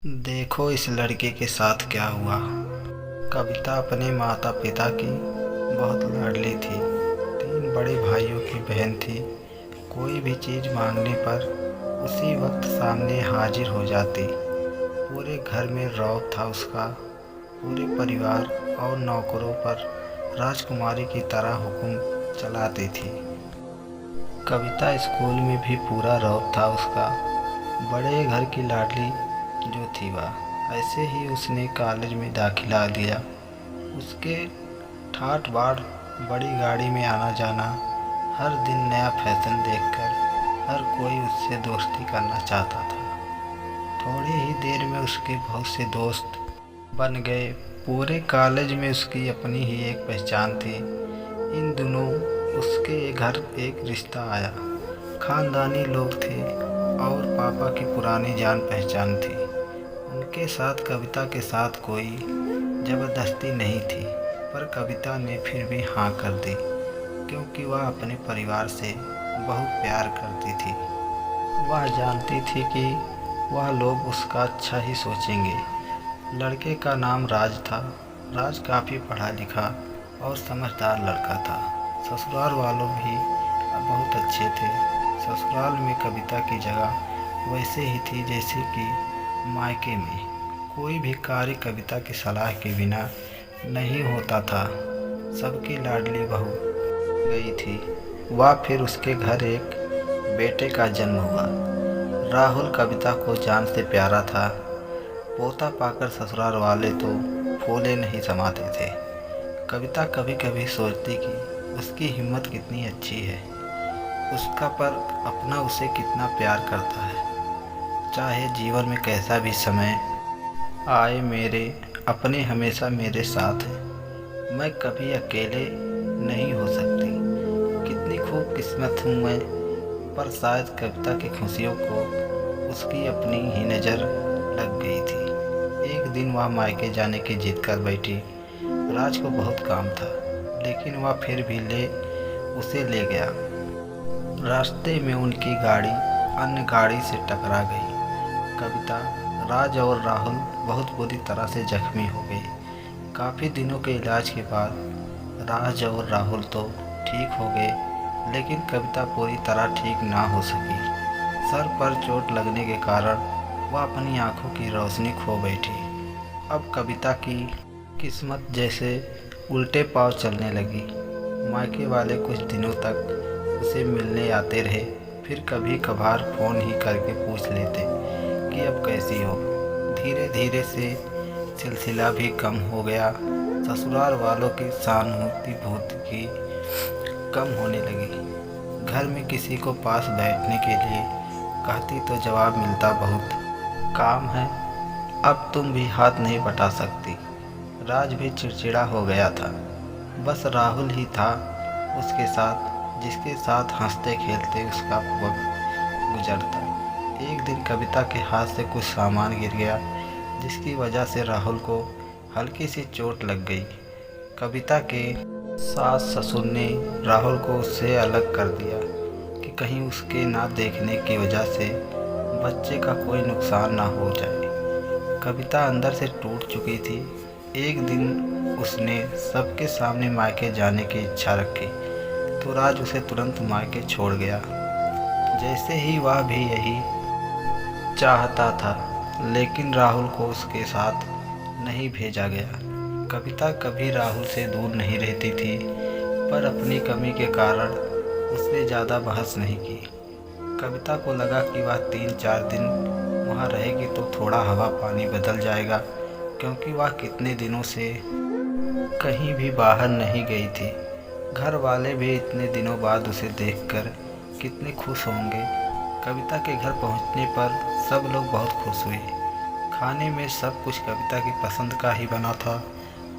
देखो इस लड़के के साथ क्या हुआ। कविता अपने माता पिता की बहुत लाडली थी। 3 बड़े भाइयों की बहन थी। कोई भी चीज़ मांगने पर उसी वक्त सामने हाजिर हो जाती। पूरे घर में रौब था उसका। पूरे परिवार और नौकरों पर राजकुमारी की तरह हुक्म चलाती थी। कविता स्कूल में भी पूरा रौब था उसका। बड़े घर की लाडली जो थी वह। ऐसे ही उसने कॉलेज में दाखिला लिया। उसके ठाठ बाट बड़ी गाड़ी में आना जाना, हर दिन नया फैशन देखकर हर कोई उससे दोस्ती करना चाहता था। थोड़ी ही देर में उसके बहुत से दोस्त बन गए। पूरे कॉलेज में उसकी अपनी ही एक पहचान थी। इन दिनों उसके घर एक रिश्ता आया। खानदानी लोग थे और पापा की पुरानी जान पहचान थी। उनके साथ कविता के साथ कोई ज़बरदस्ती नहीं थी, पर कविता ने फिर भी हाँ कर दी, क्योंकि वह अपने परिवार से बहुत प्यार करती थी। वह जानती थी कि वह लोग उसका अच्छा ही सोचेंगे। लड़के का नाम राज था। राज काफ़ी पढ़ा लिखा और समझदार लड़का था। ससुराल वालों भी बहुत अच्छे थे। ससुराल में कविता की जगह वैसे ही थी जैसे कि मायके में। कोई भी कार्य कविता की सलाह के बिना नहीं होता था। सबकी लाडली बहू गई थी। वह फिर उसके घर एक बेटे का जन्म हुआ। राहुल कविता को जान से प्यारा था। पोता पाकर ससुराल वाले तो फूले नहीं समाते थे। कविता कभी कभी सोचती कि उसकी हिम्मत कितनी अच्छी है। उसका पर अपना उसे कितना प्यार करता है। चाहे जीवन में कैसा भी समय आए, मेरे अपने हमेशा मेरे साथ हैं। मैं कभी अकेले नहीं हो सकती। कितनी खूब किस्मत हूँ मैं। पर शायद कविता की खुशियों को उसकी अपनी ही नज़र लग गई थी। एक दिन वह मायके जाने की जिद कर बैठी। राज को बहुत काम था, लेकिन वह फिर भी उसे ले गया। रास्ते में उनकी गाड़ी अन्य गाड़ी से टकरा गई। कविता, राज और राहुल बहुत बुरी तरह से जख्मी हो गए। काफ़ी दिनों के इलाज के बाद राज और राहुल तो ठीक हो गए, लेकिन कविता पूरी तरह ठीक ना हो सकी। सर पर चोट लगने के कारण वह अपनी आंखों की रोशनी खो बैठी। अब कविता की किस्मत जैसे उल्टे पांव चलने लगी। मायके वाले कुछ दिनों तक उसे मिलने आते रहे, फिर कभी कभार फ़ोन ही करके पूछ लेते कि अब कैसी हो। धीरे धीरे से सिलसिला भी कम हो गया। ससुराल वालों की सहानुभूति कम होने लगी। घर में किसी को पास बैठने के लिए कहती तो जवाब मिलता, बहुत काम है, अब तुम भी हाथ नहीं बटा सकती। राज भी चिड़चिड़ा हो गया था। बस राहुल ही था उसके साथ, जिसके साथ हंसते खेलते उसका वक्त गुजरता। एक दिन कविता के हाथ से कुछ सामान गिर गया, जिसकी वजह से राहुल को हल्की सी चोट लग गई। कविता के सास ससुर ने राहुल को उससे अलग कर दिया कि कहीं उसके ना देखने की वजह से बच्चे का कोई नुकसान ना हो जाए। कविता अंदर से टूट चुकी थी। एक दिन उसने सबके सामने मायके जाने की इच्छा रखी, तो राज उसे तुरंत मायके छोड़ गया। जैसे ही वह भी यही चाहता था, लेकिन राहुल को उसके साथ नहीं भेजा गया। कविता कभी राहुल से दूर नहीं रहती थी, पर अपनी कमी के कारण उसने ज़्यादा बहस नहीं की। कविता को लगा कि वह 3-4 दिन वहाँ रहेगी तो थोड़ा हवा पानी बदल जाएगा, क्योंकि वह कितने दिनों से कहीं भी बाहर नहीं गई थी। घर वाले भी इतने दिनों बाद उसे देखकर कितने खुश होंगे। कविता के घर पहुंचने पर सब लोग बहुत खुश हुए। खाने में सब कुछ कविता की पसंद का ही बना था।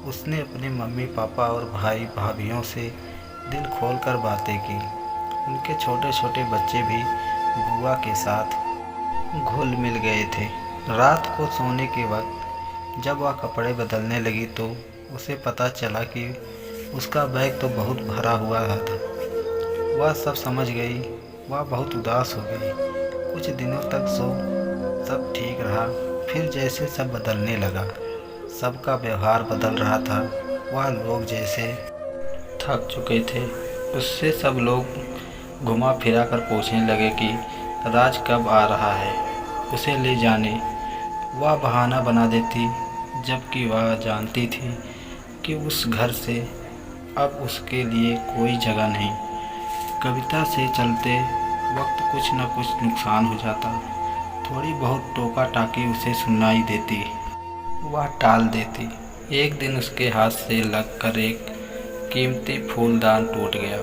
उसने अपने मम्मी पापा और भाई भाभीियों से दिल खोलकर बातें की। उनके छोटे छोटे बच्चे भी बुआ के साथ घुल मिल गए थे। रात को सोने के वक्त जब वह कपड़े बदलने लगी तो उसे पता चला कि उसका बैग तो बहुत भरा हुआ था। वह सब समझ गई। वह बहुत उदास हो गई। कुछ दिनों तक सब ठीक रहा। फिर जैसे सब बदलने लगा, सबका व्यवहार बदल रहा था। वह लोग जैसे थक चुके थे, उससे सब लोग घुमा फिरा कर पूछने लगे कि राज कब आ रहा है, उसे ले जाने। वह बहाना बना देती, जबकि वह जानती थी कि उस घर से अब उसके लिए कोई जगह नहीं। कविता से चलते वक्त कुछ न कुछ नुकसान हो जाता, थोड़ी बहुत टोका टाकी उसे सुनाई देती, वह टाल देती। एक दिन उसके हाथ से लगकर एक कीमती फूलदान टूट गया।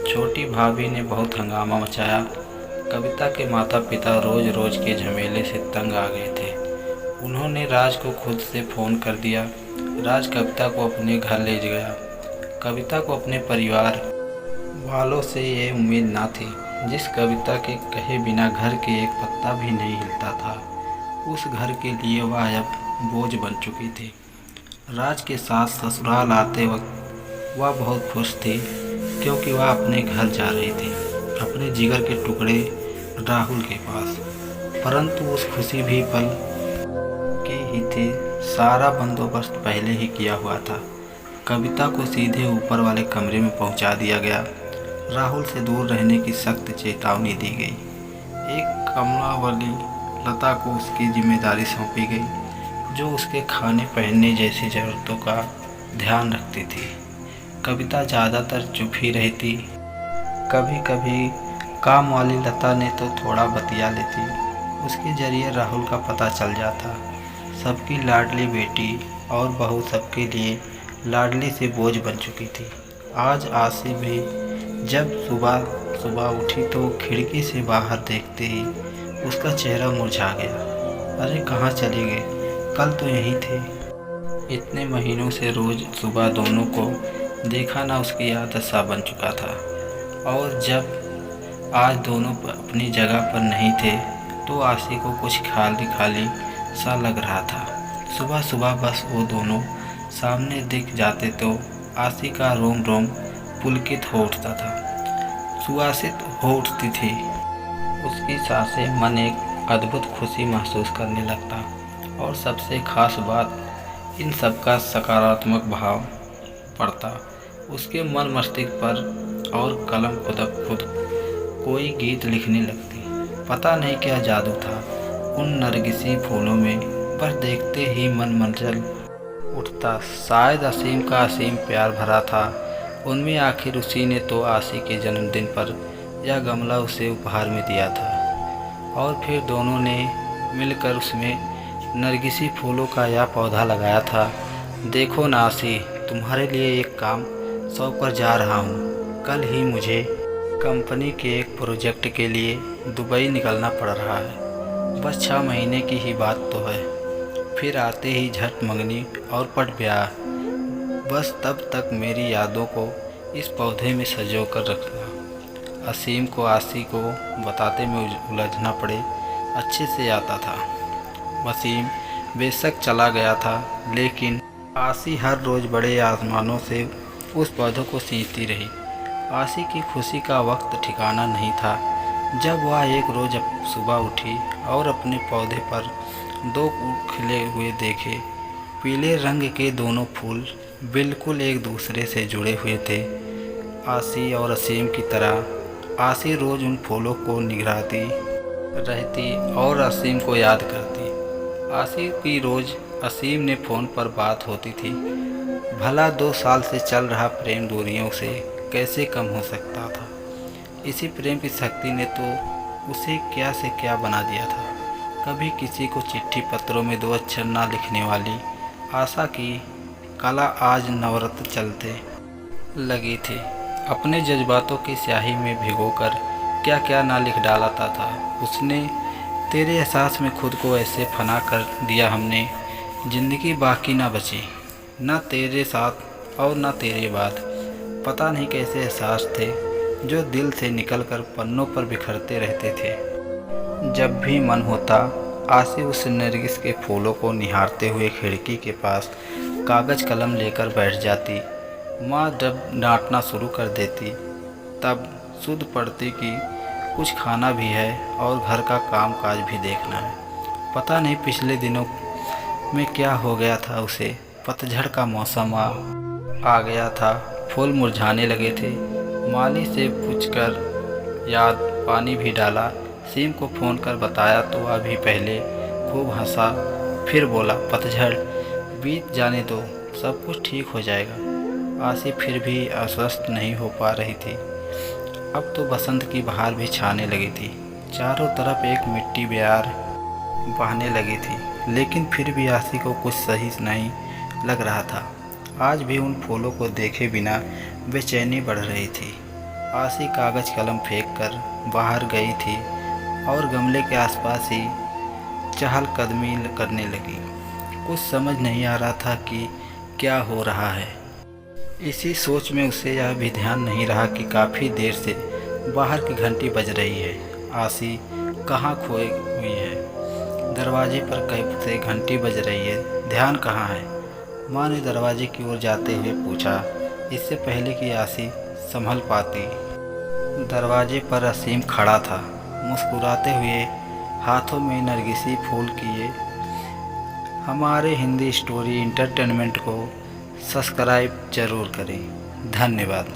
छोटी भाभी ने बहुत हंगामा मचाया। कविता के माता पिता रोज रोज के झमेले से तंग आ गए थे। उन्होंने राज को खुद से फ़ोन कर दिया। राज कविता को अपने घर ले गया। कविता को अपने परिवार वालों से ये उम्मीद ना थी। जिस कविता के कहे बिना घर के एक पत्ता भी नहीं हिलता था, उस घर के लिए वह अब बोझ बन चुकी थी। राज के साथ ससुराल आते वक्त वह बहुत खुश थी, क्योंकि वह अपने घर जा रही थी, अपने जिगर के टुकड़े राहुल के पास। परंतु उस खुशी भी पल की ही थी। सारा बंदोबस्त पहले ही किया हुआ था। कविता को सीधे ऊपर वाले कमरे में पहुंचा दिया गया। राहुल से दूर रहने की सख्त चेतावनी दी गई। एक कमलावली लता को उसकी जिम्मेदारी सौंपी गई, जो उसके खाने पहनने जैसी ज़रूरतों का ध्यान रखती थी। कविता ज़्यादातर चुप ही रहती। कभी कभी काम वाली लता ने तो थोड़ा बतिया लेती। उसके जरिए राहुल का पता चल जाता। सबकी लाडली बेटी और बहू सबके लिए लाडली से बोझ बन चुकी थी। आज आसी भी जब सुबह सुबह उठी तो खिड़की से बाहर देखते ही उसका चेहरा मुरझा गया। अरे कहाँ चले गए, कल तो यहीं थे। इतने महीनों से रोज़ सुबह दोनों को देखा ना, उसकी आदत सा बन चुका था। और जब आज दोनों अपनी जगह पर नहीं थे तो आसी को कुछ खाली खाली सा लग रहा था। सुबह सुबह बस वो दोनों सामने दिख जाते तो आसी का रोम रोम पुलकित हो उठता था, सुवासित हो उठती थी। उसकी सांसें, मन एक अद्भुत खुशी महसूस करने लगता। और सबसे खास बात, इन सब का सकारात्मक भाव पड़ता उसके मन मस्तिष्क पर, और कलम खुद कोई गीत लिखने लगती। पता नहीं क्या जादू था उन नरगिसी फूलों में, पर देखते ही मन मंचल उठता। शायद असीम का असीम प्यार भरा था उनमें। आखिर उसी ने तो आसी के जन्मदिन पर यह गमला उसे उपहार में दिया था, और फिर दोनों ने मिलकर उसमें नरगिसी फूलों का यह पौधा लगाया था। देखो ना आसी, तुम्हारे लिए एक काम सौंप कर जा रहा हूँ। कल ही मुझे कंपनी के एक प्रोजेक्ट के लिए दुबई निकलना पड़ रहा है। बस 6 महीने की ही बात तो है, फिर आते ही झट मंगनी और पट ब्याह। बस तब तक मेरी यादों को इस पौधे में सजो कर रखना। असीम को आसी को बताते में उलझना पड़े अच्छे से आता था। वसीम बेशक चला गया था, लेकिन आसी हर रोज़ बड़े आसमानों से उस पौधों को सींचती रही। आसी की खुशी का वक्त ठिकाना नहीं था जब वह एक रोज़ सुबह उठी और अपने पौधे पर 2 खिले हुए देखे। पीले रंग के दोनों फूल बिल्कुल एक दूसरे से जुड़े हुए थे। आसी और असीम की तरह आसी रोज़ उन फूलों को निगराती रहती और असीम को याद करती। आसी की रोज़ असीम ने फ़ोन पर बात होती थी। भला 2 साल से चल रहा प्रेम दूरियों से कैसे कम हो सकता था। इसी प्रेम की शक्ति ने तो उसे क्या से क्या बना दिया था। कभी किसी को चिट्ठी पत्रों में 2 अक्षर ना लिखने वाली आशा की कला आज नवरत्न चलते लगी थी। अपने जज्बातों की स्याही में भिगोकर क्या क्या ना लिख डालता था उसने। तेरे एहसास में खुद को ऐसे फना कर दिया हमने, ज़िंदगी बाकी ना बची, ना तेरे साथ और ना तेरे बाद। पता नहीं कैसे एहसास थे जो दिल से निकलकर पन्नों पर बिखरते रहते थे। जब भी मन होता आसी उस नरगिस के फूलों को निहारते हुए खिड़की के पास कागज़ कलम लेकर बैठ जाती। माँ जब डांटना शुरू कर देती तब सुध पड़ती कि कुछ खाना भी है और घर का काम काज भी देखना है। पता नहीं पिछले दिनों में क्या हो गया था उसे। पतझड़ का मौसम आ गया था, फूल मुरझाने लगे थे। माली से पूछकर याद पानी भी डाला। सीम को फ़ोन कर बताया तो वह भी पहले खूब हंसा, फिर बोला पतझड़ बीत जाने दो, सब कुछ ठीक हो जाएगा। आसी फिर भी आश्वस्त नहीं हो पा रही थी। अब तो बसंत की बहार भी छाने लगी थी, चारों तरफ एक मिट्टी बयार बहने लगी थी, लेकिन फिर भी आसी को कुछ सही नहीं लग रहा था। आज भी उन फूलों को देखे बिना बेचैनी बढ़ रही थी। आसी कागज़ कलम फेंक कर बाहर गई थी और गमले के आसपास ही चहलकदमी करने लगी। कुछ समझ नहीं आ रहा था कि क्या हो रहा है। इसी सोच में उसे यह भी ध्यान नहीं रहा कि काफ़ी देर से बाहर की घंटी बज रही है। आसी कहाँ खोई हुई है। दरवाजे पर कहीं से घंटी बज रही है, ध्यान कहाँ है। माँ ने दरवाजे की ओर जाते हुए पूछा, इससे पहले कि आसी संभल पाती। दरवाजे पर असीम खड़ा था, मुस्कुराते हुए, हाथों में नरगिसी फूल किए। हमारे हिंदी स्टोरी एंटरटेनमेंट को सब्सक्राइब जरूर करें। धन्यवाद।